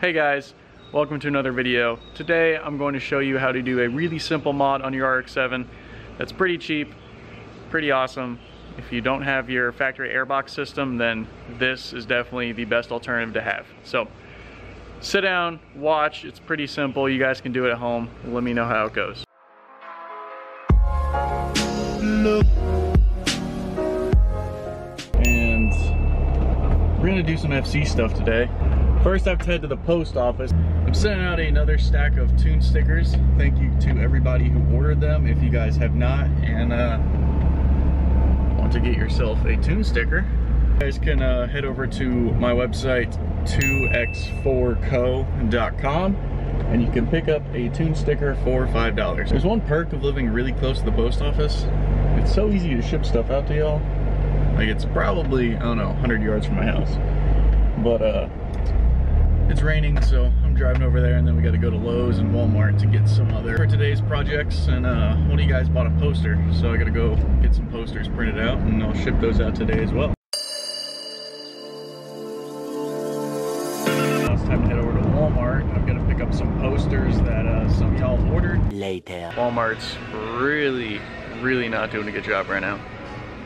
Hey guys, welcome to another video. Today I'm going to show you how to do a really simple mod on your RX-7 that's pretty cheap, pretty awesome. If you don't have your factory Airbox system, then this is definitely the best alternative to have. So sit down, watch, it's pretty simple. You guys can do it at home. Let me know how it goes. And we're gonna do some FC stuff today. First, I have to head to the post office. I'm sending out another stack of Toon Stickers. Thank you to everybody who ordered them. If you guys have not and want to get yourself a Toon sticker, you guys can head over to my website, 2x4co.com, and you can pick up a Toon sticker for $5. There's one perk of living really close to the post office. It's so easy to ship stuff out to y'all. Like, it's probably, I don't know, 100 yards from my house. But it's raining, so I'm driving over there, and then we got to go to Lowe's and Walmart to get some other for today's projects. And one of you guys bought a poster, so I got to go get some posters printed out, and I'll ship those out today as well. Now it's time to head over to Walmart. I've got to pick up some posters that some of y'all ordered. Later. Walmart's really not doing a good job right now.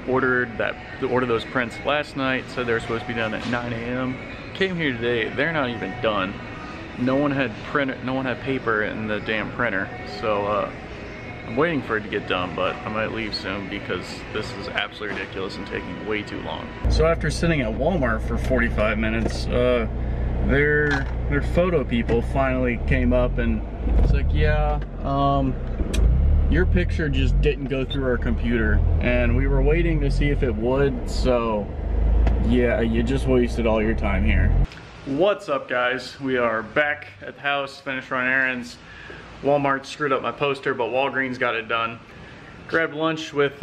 Ordered those prints last night, said they were supposed to be done at 9 a.m. Came here today, they're not even done. No one had paper in the damn printer, so I'm waiting for it to get done, but I might leave soon because this is absolutely ridiculous and taking way too long. So after sitting at Walmart for 45 minutes, their photo people finally came up, and it's like, yeah, your picture just didn't go through our computer, and we were waiting to see if it would, so yeah, you just wasted all your time here. What's up, guys? We are back at the house, finished running errands. Walmart screwed up my poster, but Walgreens got it done. Grabbed lunch with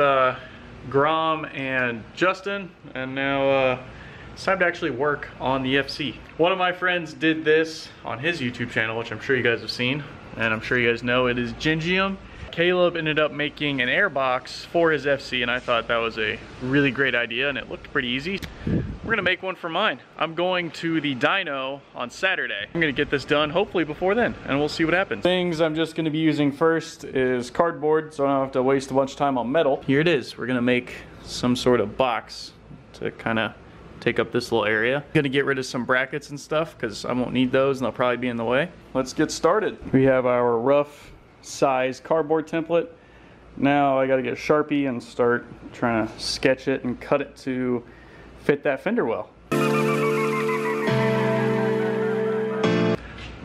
Grom and Justin, and now it's time to actually work on the FC. One of my friends did this on his YouTube channel, which I'm sure you guys have seen, and I'm sure you guys know it is Gingium. Caleb ended up making an airbox for his FC, and I thought that was a really great idea, and it looked pretty easy. We're gonna make one for mine. I'm going to the dyno on Saturday. I'm gonna get this done hopefully before then, and we'll see what happens. Things I'm just gonna be using first is cardboard, so I don't have to waste a bunch of time on metal. Here it is. We're gonna make some sort of box to kind of take up this little area. I'm gonna get rid of some brackets and stuff because I won't need those and they'll probably be in the way. Let's get started. We have our rough size cardboard template. Now I gotta get a Sharpie and start trying to sketch it and cut it to fit that fender well.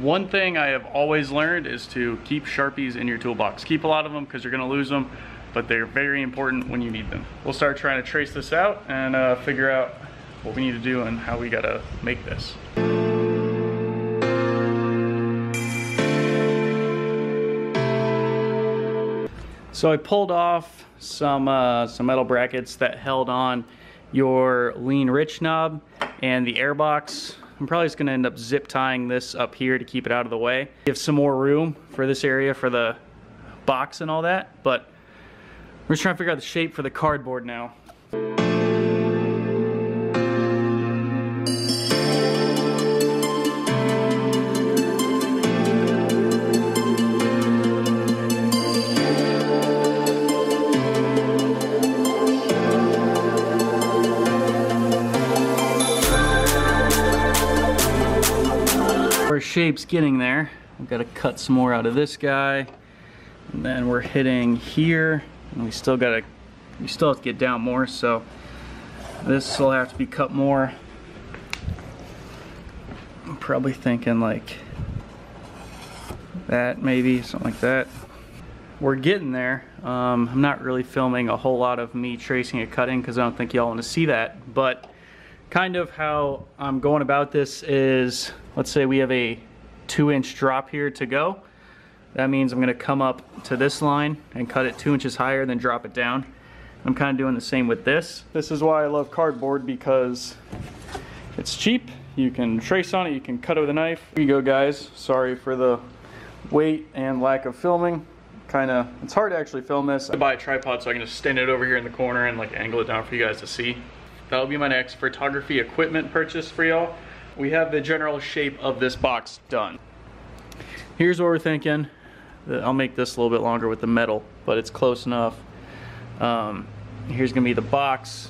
One thing I have always learned is to keep Sharpies in your toolbox. Keep a lot of them because you're gonna lose them, but they're very important when you need them. We'll start trying to trace this out and figure out what we need to do and how we gotta make this. So I pulled off some metal brackets that held on your lean rich knob and the airbox. I'm probably just gonna end up zip tying this up here to keep it out of the way. Give some more room for this area for the box and all that, but we're just trying to figure out the shape for the cardboard now. Our shape's getting there. We've got to cut some more out of this guy, and then we're hitting here, and we still have to get down more, so this will have to be cut more. I'm probably thinking like that, maybe something like that. We're getting there. I'm not really filming a whole lot of me tracing and cutting because I don't think y'all want to see that, but kind of how I'm going about this is, let's say we have a 2-inch drop here to go. That means I'm gonna come up to this line and cut it 2 inches higher, then drop it down. I'm kind of doing the same with this. This is why I love cardboard, because it's cheap. You can trace on it, you can cut it with a knife. Here you go, guys. Sorry for the wait and lack of filming. It's hard to actually film this. I buy a tripod so I can just stand it over here in the corner and like angle it down for you guys to see. That'll be my next photography equipment purchase for y'all. we have the general shape of this box done. Here's what we're thinking. I'll make this a little bit longer with the metal, but it's close enough. Here's gonna be the box.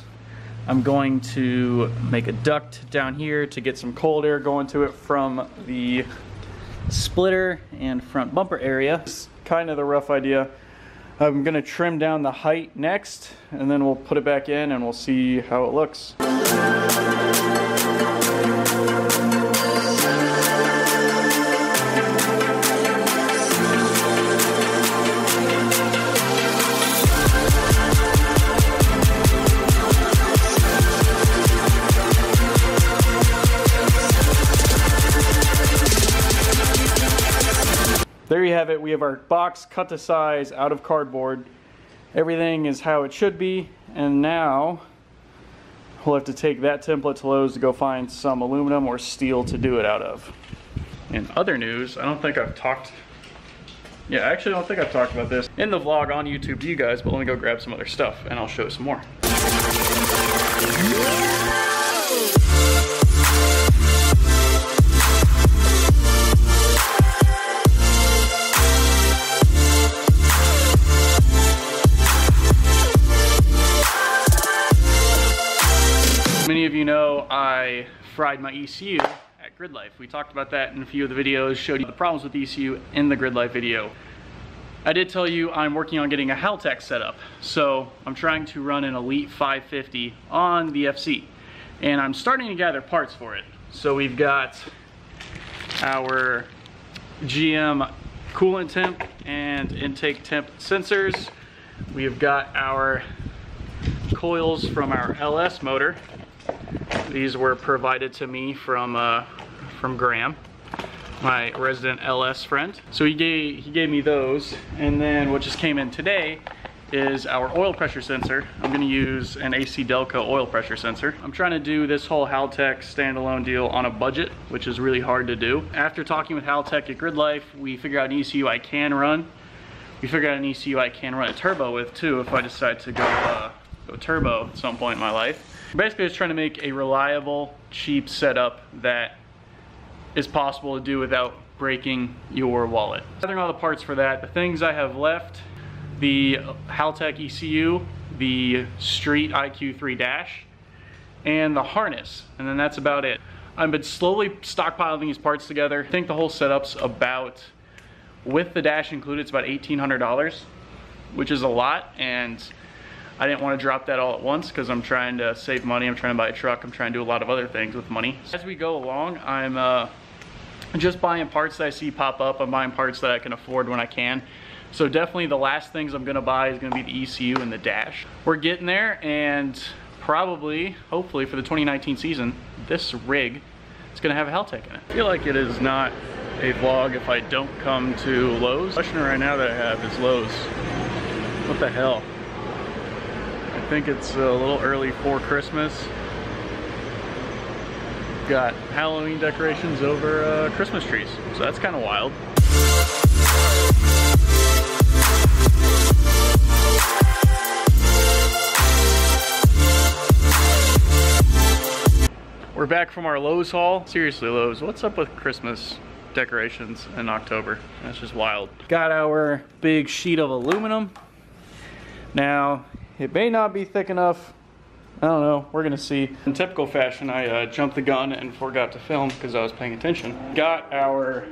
I'm going to make a duct down here to get some cold air going to it from the splitter and front bumper area. It's kind of the rough idea. I'm gonna trim down the height next, and then we'll put it back in and we'll see how it looks. There you have it. We have our box cut to size out of cardboard. Everything is how it should be, and now we'll have to take that template to Lowe's to go find some aluminum or steel to do it out of. In other news, I don't think I've talked about this in the vlog on YouTube to you guys, but let me go grab some other stuff and I'll show some more. Many of you know I fried my ECU at Grid Life. We talked about that in a few of the videos, showed you the problems with the ECU in the Grid Life video. I did tell you I'm working on getting a Haltech set up. So I'm trying to run an Elite 550 on the FC. And I'm starting to gather parts for it. So we've got our GM coolant temp and intake temp sensors. We've got our coils from our LS motor. These were provided to me from Graham, my resident LS friend. So he gave me those, and then what just came in today is our oil pressure sensor. I'm going to use an AC Delco oil pressure sensor. I'm trying to do this whole Haltech standalone deal on a budget, which is really hard to do. After talking with Haltech at Grid Life, we figured out an ECU I can run. We figured out an ECU I can run a turbo with too if I decide to go turbo at some point in my life. Basically, just trying to make a reliable, cheap setup that is possible to do without breaking your wallet. Gathering all the parts for that, the things I have left, the Haltech ECU, the Street IQ3 dash, and the harness, and then that's about it. I've been slowly stockpiling these parts together. I think the whole setup's about, with the dash included, it's about $1,800, which is a lot, and I didn't want to drop that all at once because I'm trying to save money. I'm trying to buy a truck. I'm trying to do a lot of other things with money. As we go along, I'm just buying parts that I see pop up. I'm buying parts that I can afford when I can. So definitely the last things I'm going to buy is going to be the ECU and the dash. We're getting there, and probably, hopefully for the 2019 season, this rig is going to have a Haltech in it. I feel like it is not a vlog if I don't come to Lowe's. The question right now that I have is Lowe's. What the hell? I think it's a little early for Christmas. Got Halloween decorations over Christmas trees, so that's kind of wild. We're back from our Lowe's haul. Seriously, Lowe's, what's up with Christmas decorations in October? That's just wild. Got our big sheet of aluminum. Now, it may not be thick enough. I don't know, we're gonna see. In typical fashion, I jumped the gun and forgot to film because I was paying attention. Got our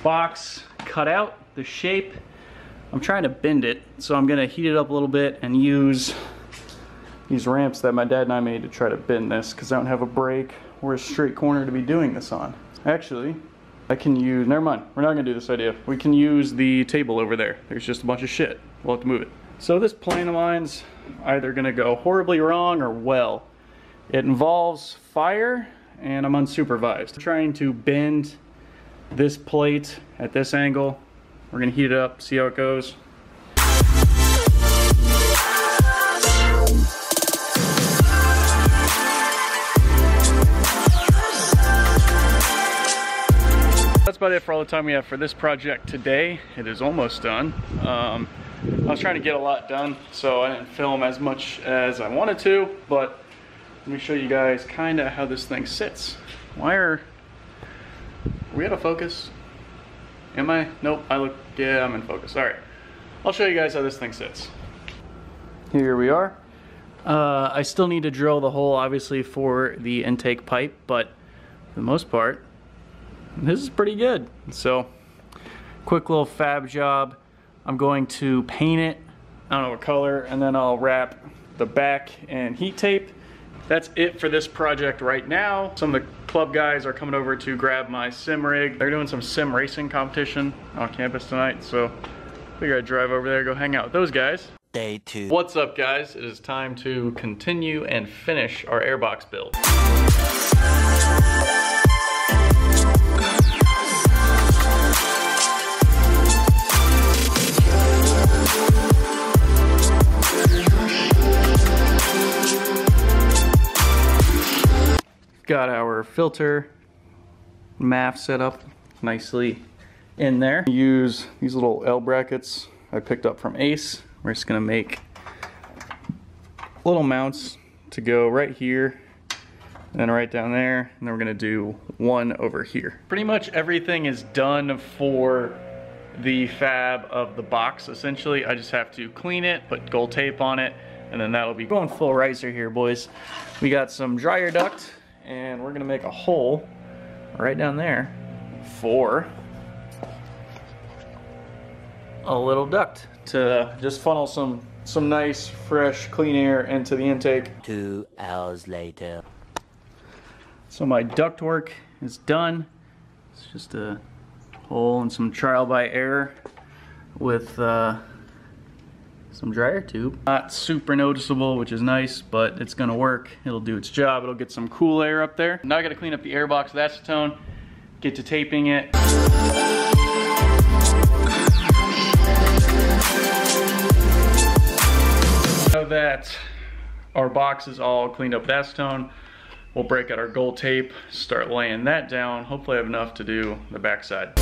box cut out, the shape. I'm trying to bend it, so I'm gonna heat it up a little bit and use these ramps that my dad and I made to try to bend this because I don't have a brake or a straight corner to be doing this on. Actually, I can use, never mind, we're not gonna do this idea. We can use the table over there. There's just a bunch of shit. We'll have to move it. So this plan of mine's either gonna go horribly wrong or well. It involves fire and I'm unsupervised. I'm trying to bend this plate at this angle. We're gonna heat it up, see how it goes. That's about it for all the time we have for this project today. It is almost done. I was trying to get a lot done, so I didn't film as much as I wanted to, but let me show you guys kind of how this thing sits. Are we out of focus? Am I? Nope, yeah, I'm in focus. All right, I'll show you guys how this thing sits. Here we are. I still need to drill the hole, obviously, for the intake pipe, but for the most part, this is pretty good. So, quick little fab job. I'm going to paint it, I don't know what color, and then I'll wrap the back in heat tape. That's it for this project right now. Some of the club guys are coming over to grab my sim rig. They're doing some sim racing competition on campus tonight, so I figured I'd drive over there, go hang out with those guys. Day 2. What's up, guys? It is time to continue and finish our Airbox build. Got our filter MAF set up nicely in there. Use these little L brackets I picked up from Ace. We're just gonna make little mounts to go right here and right down there, and then we're gonna do one over here. Pretty much everything is done for the fab of the box, essentially. I just have to clean it, put gold tape on it, and then that'll be going full riser here, boys. We got some dryer duct, and we're gonna make a hole right down there for a little duct to just funnel some nice, fresh, clean air into the intake. 2 hours later. So my duct work is done. It's just a hole and some trial by air with some dryer tube. Not super noticeable, which is nice, but it's gonna work. It'll do its job. It'll get some cool air up there. Now I gotta clean up the airbox with acetone, get to taping it. Now that our box is all cleaned up with acetone, we'll break out our gold tape, start laying that down. Hopefully I have enough to do the backside.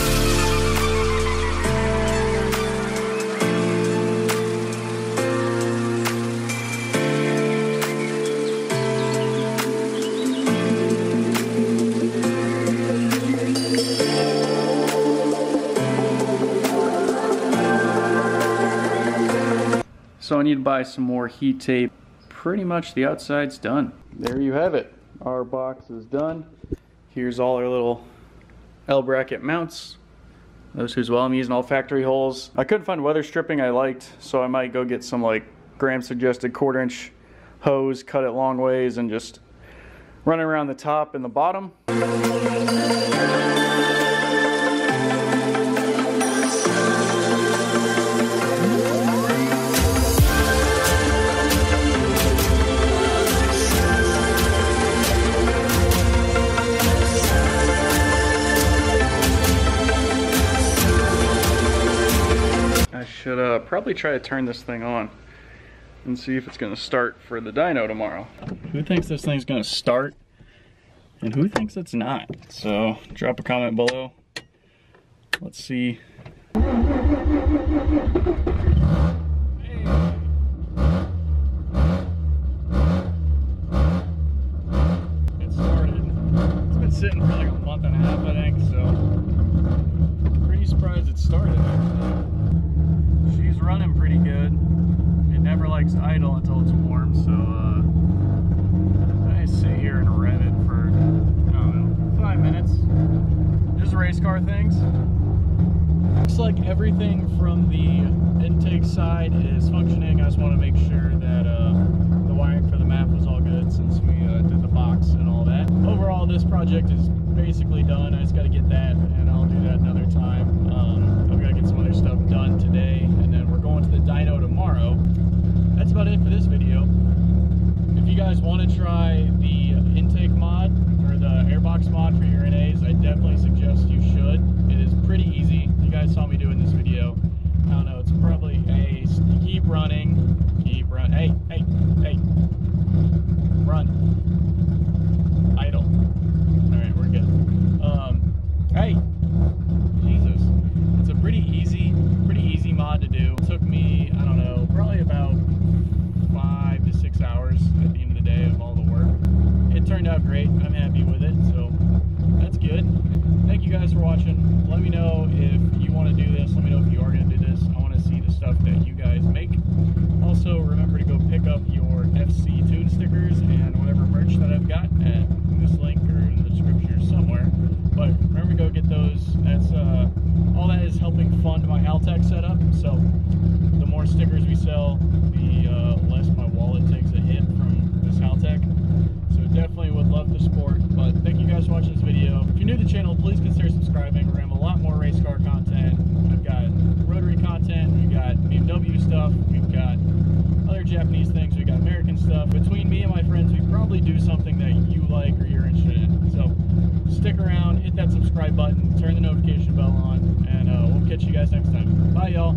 So I need to buy some more heat tape. Pretty much the outside's done. There you have it. Our box is done. Here's all our little L bracket mounts. Those as well. I'm using all factory holes. I couldn't find weather stripping I liked, so I might go get some like Graham suggested 1/4 inch hose, cut it long ways, and just run it around the top and the bottom. Should probably try to turn this thing on and see if it's going to start for the dyno tomorrow. Who thinks this thing's going to start and who thinks it's not? So drop a comment below. Let's see. Hey. It started. It's been sitting for like a month and a half, I think, so pretty surprised it started. She's running pretty good. It never likes to idle until it's warm, so I sit here and rev it for, I don't know, 5 minutes. Just race car things. Looks like everything from the intake side is functioning. I just want to make sure that the wiring for the MAF was all good since we did the box and all that. Overall, this project is basically done. I just got to get that, and I'll do that another time. I've got to get some other stuff done today, and then we're going to the dyno tomorrow. That's about it for this video. If you guys want to try the intake mod or the Airbox mod for your NAs, I definitely suggest you should. It is pretty easy. You guys saw me doing this video. I don't know, it's probably a keep running, hey, run, idle. All right, we're good. Hey, Jesus, it's a pretty easy mod to do. It took me, I don't know, probably about 5 to 6 hours at the end of the day of all the work. for watching. Let me know if you want to do this. Let me know if you are going to do this. I want to see the stuff that you guys make. Also, remember to go pick up your FC Toon Stickers and whatever merch that I've got at this link or in the description or somewhere. But remember to go get those. That's all that is helping fund my Haltech setup. So the more stickers we sell, the less my wallet takes a hit from this Haltech. So definitely would love the support. But thank you guys for watching this video. If you're new to the channel, please consider subscribing. We're gonna have a lot more race car content. I've got rotary content. We've got BMW stuff. We've got other Japanese things. We've got American stuff. Between me and my friends, we probably do something that you like or you're interested in. So stick around, hit that subscribe button, turn the notification bell on, and we'll catch you guys next time. Bye, y'all.